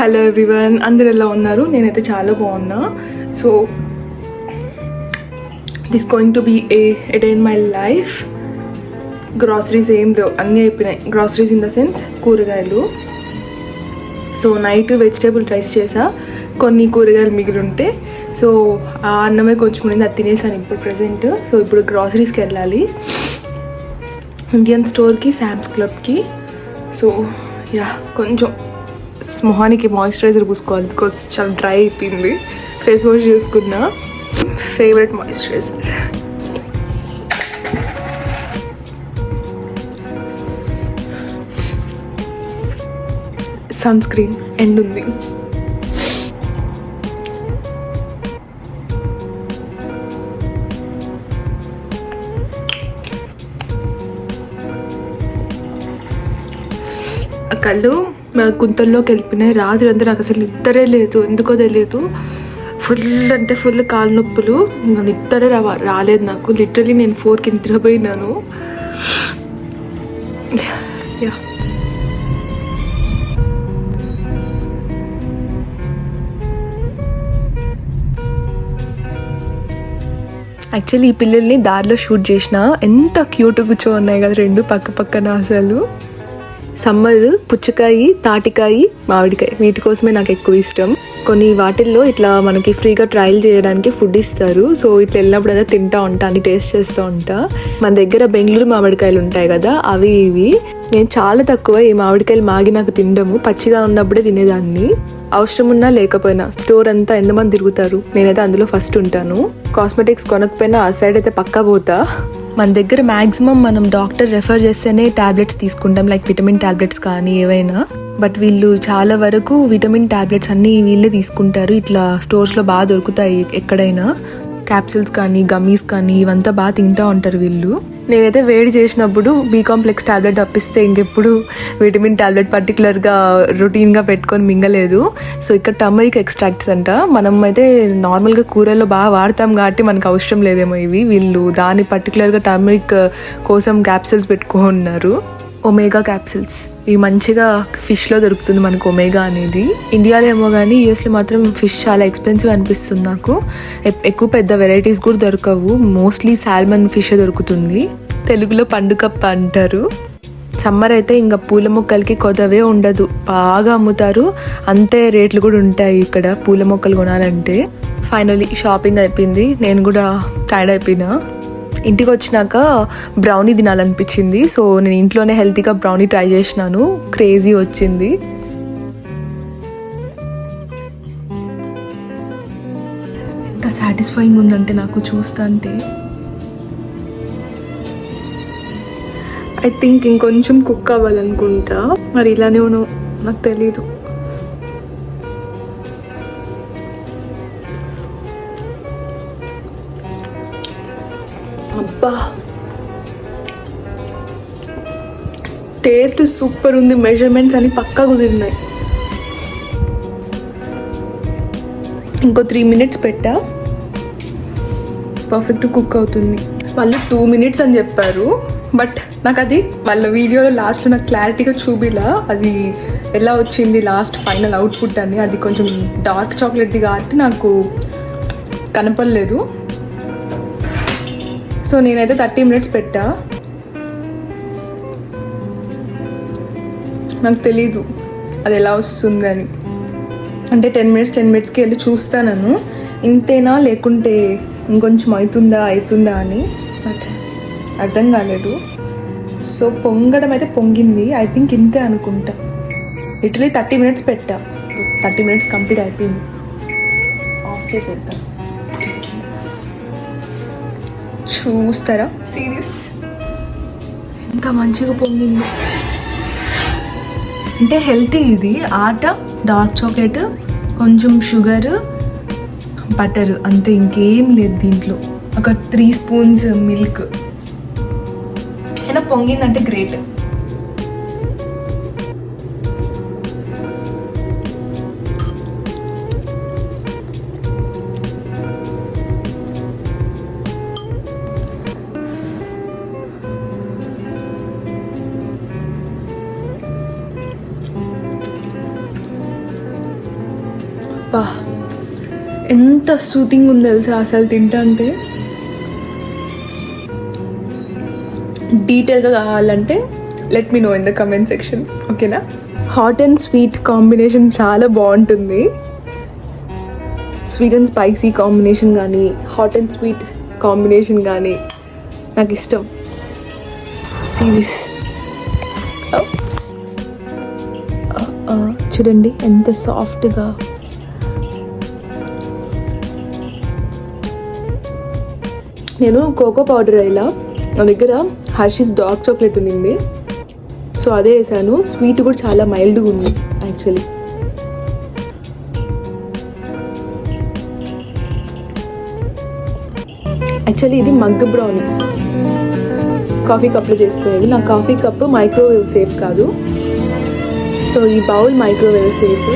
Hello everyone, అందరు ఎలా ఉన్నారు? నేనైతే చాలా బాగున్నా. So it is going to be a day in my life. Groceries ఏం లేవు, అన్నీ అయిపోయినాయి. గ్రాసరీస్ ఇన్ ద సెన్స్ కూరగాయలు. సో నైట్ వెజిటేబుల్ రైస్ చేసా, కొన్ని కూరగాయలు మిగిలి ఉంటే సో ఆ అన్నమే కొంచెం ఉండింది, అది తినేసాను ఇప్పుడు ప్రజెంట్. సో ఇప్పుడు గ్రాసరీస్కి వెళ్ళాలి, ఇండియన్ స్టోర్కి, శామ్స్ క్లబ్కి. సో యా, కొంచెం మొహానికి మాయిశ్చరైజర్ పూసుకోవాలి బికాస్ చాలా డ్రై అయిపోయింది. ఫేస్ వాష్ చేసుకున్నా, favourite moisturiser. Sunscreen end ఉంది. కళ్ళు గుంతల్లోకి వెళ్ళిపోయినాయి. రాత్రి అంతా నాకు అసలు నిద్రే లేదు, ఎందుకో తెలియదు. ఫుల్ అంటే ఫుల్ కాళ్ళు నొప్పులు, నిద్ర రాలేదు నాకు. లిటరలీ నేను 4కి నిద్రపోయినాను. యా, యాక్చువల్లీ ఈ పిల్లల్ని దారిలో షూట్ చేసిన, ఎంత క్యూట్ కూర్చో ఉన్నాయి కదా రెండు పక్క పక్కన. అసలు సమ్మర్ పుచ్చకాయ, తాటికాయ, మామిడికాయ వీటి కోసమే నాకు ఎక్కువ ఇష్టం. కొన్ని వాటిల్లో ఇట్లా మనకి ఫ్రీగా ట్రయల్ చేయడానికి ఫుడ్ ఇస్తారు. సో ఇట్లా వెళ్ళినప్పుడు అయితే తింటా ఉంటా, అన్ని టేస్ట్ చేస్తూ ఉంటా. మన దగ్గర బెంగళూరు మామిడికాయలు ఉంటాయి కదా, అవి ఇవి. నేను చాలా తక్కువ ఈ మామిడికాయలు మాగి నాకు తినడము, పచ్చిగా ఉన్నప్పుడే తినేదాన్ని. అవసరం ఉన్నా లేకపోయినా స్టోర్ అంతా ఎంతమంది తిరుగుతారు, నేనైతే అందులో ఫస్ట్ ఉంటాను. కాస్మెటిక్స్ కొనకపోయినా ఆ సైడ్ అయితే పక్కా పోతా. మన దగ్గర మ్యాక్సిమం మనం డాక్టర్ రెఫర్ చేస్తేనే టాబ్లెట్స్ తీసుకుంటాం, లైక్ విటమిన్ టాబ్లెట్స్ కానీ ఏవైనా. బట్ వీళ్ళు చాలా వరకు విటమిన్ టాబ్లెట్స్ అన్నీ వీళ్ళే తీసుకుంటారు. ఇట్లా స్టోర్స్లో బాగా దొరుకుతాయి ఎక్కడైనా. క్యాప్సిల్స్ కానీ గమ్మీస్ కానీ ఇవంతా బాగా తింటూ ఉంటారు వీళ్ళు. నేనైతే వేడి చేసినప్పుడు బీ కాంప్లెక్స్ టాబ్లెట్ తప్పిస్తే ఇంకెప్పుడు విటమిన్ టాబ్లెట్ పర్టికులర్గా రొటీన్గా పెట్టుకొని మింగలేదు. సో ఇక్కడ టర్మరిక్ ఎక్స్ట్రాక్ట్స్ అంట, మనం అయితే నార్మల్గా కూరల్లో బాగా వాడతాం కాబట్టి మనకు అవసరం లేదేమో ఇవి. వీళ్ళు దాని పర్టికులర్గా టర్మరిక్ కోసం క్యాప్సిల్స్ పెట్టుకున్నారు. ఒమేగా క్యాప్సిల్స్, ఇవి మంచిగా ఫిష్లో దొరుకుతుంది మనకు ఒమేగా అనేది. ఇండియాలో ఏమో కానీ యూఎస్లో మాత్రం ఫిష్ చాలా ఎక్స్పెన్సివ్ అనిపిస్తుంది నాకు. ఎక్కువ పెద్ద వెరైటీస్ కూడా దొరకవు, మోస్ట్లీ సాల్మన్ ఫిష్ దొరుకుతుంది. తెలుగులో పండుకప్ప అంటారు. సమ్మర్ అయితే ఇంకా పూల మొక్కలకి కొదవే ఉండదు, బాగా అమ్ముతారు. అంతే రేట్లు కూడా ఉంటాయి ఇక్కడ పూల మొక్కలు కొనాలంటే. ఫైనలీ షాపింగ్ అయిపోయింది, నేను కూడా టైర్డ్ అయిపోయినా. ఇంటికి వచ్చినాక బ్రౌనీ తినాలనిపించింది. సో నేను ఇంట్లోనే హెల్తీగా బ్రౌనీ ట్రై చేసినాను, క్రేజీ వచ్చింది. ఎంత సాటిస్ఫైయింగ్ ఉందంటే నాకు చూస్తా అంటే. ఐ థింక్ ఇంకొంచెం కుక్ అవ్వాలనుకుంటా, మరి ఇలానే నాకు తెలీదు. అబ్బా, టేస్ట్ సూపర్ ఉంది. మెజర్మెంట్స్ అని పక్కా కుదిరినాయి. ఇంకో 3 minutes పెట్టా, పర్ఫెక్ట్ కుక్ అవుతుంది. వాళ్ళు 2 minutes అని చెప్పారు, బట్ నాకు అది వాళ్ళ వీడియోలో లాస్ట్లో నాకు క్లారిటీగా చూపిలా అది ఎలా వచ్చింది లాస్ట్ ఫైనల్ అవుట్పుట్ అని. అది కొంచెం డార్క్ చాక్లెట్ది కాబట్టి నాకు కనపడలేదు. సో నేనైతే 30 minutes పెట్టా. నాకు తెలీదు అది ఎలా వస్తుంది అని. అంటే 10 minutesకి వెళ్ళి చూస్తాను, ఇంతేనా లేకుంటే ఇంకొంచెం అవుతుందా అని. బట్ అర్థం కాలేదు. సో పొంగడం అయితే పొంగింది, ఐ థింక్ ఇంతే అనుకుంటా. లిటరలీ 30 minutes పెట్టా, 30 minutes కంప్లీట్ అయిపోయింది. ఆఫ్ చేసేద్దాం. చూస్తారా సీరియస్ ఎంత మంచిగా పొంగింది అంటే. హెల్తీ ఇది. ఆట, డార్క్ చాక్లెట్, కొంచెం షుగర్, బటర్, అంతే, ఇంకేం లేదు దీంట్లో. ఒక 3 spoons మిల్క్. అయినా పొంగిందంటే గ్రేట్. బా ఎంత సూతింగ్ ఉంది తెలుసా అసలు తింటంటే. డీటెయిల్గా కావాలంటే let me know in the comment section, ఓకేనా? హాట్ అండ్ స్వీట్ కాంబినేషన్ చాలా బాగుంటుంది. స్వీట్ అండ్ స్పైసీ కాంబినేషన్ కానీ, హాట్ అండ్ స్వీట్ కాంబినేషన్ కానీ నాకు ఇష్టం. సీరియస్. చూడండి ఎంత సాఫ్ట్గా. నేను కోకో పౌడర్ ఇలా నా దగ్గర హర్షీస్ డార్క్ చాక్లెట్ ఉన్నింది, సో అదే వేసాను. స్వీట్ కూడా చాలా మైల్డ్గా ఉంది యాక్చువల్లీ. ఇది మగ్ బ్రౌనీ కాఫీ కప్లో చేసుకునేది. నా కాఫీ కప్ మైక్రోవేవ్ సేఫ్ కాదు, సో ఈ బౌల్ మైక్రోవేవ్ సేఫ్.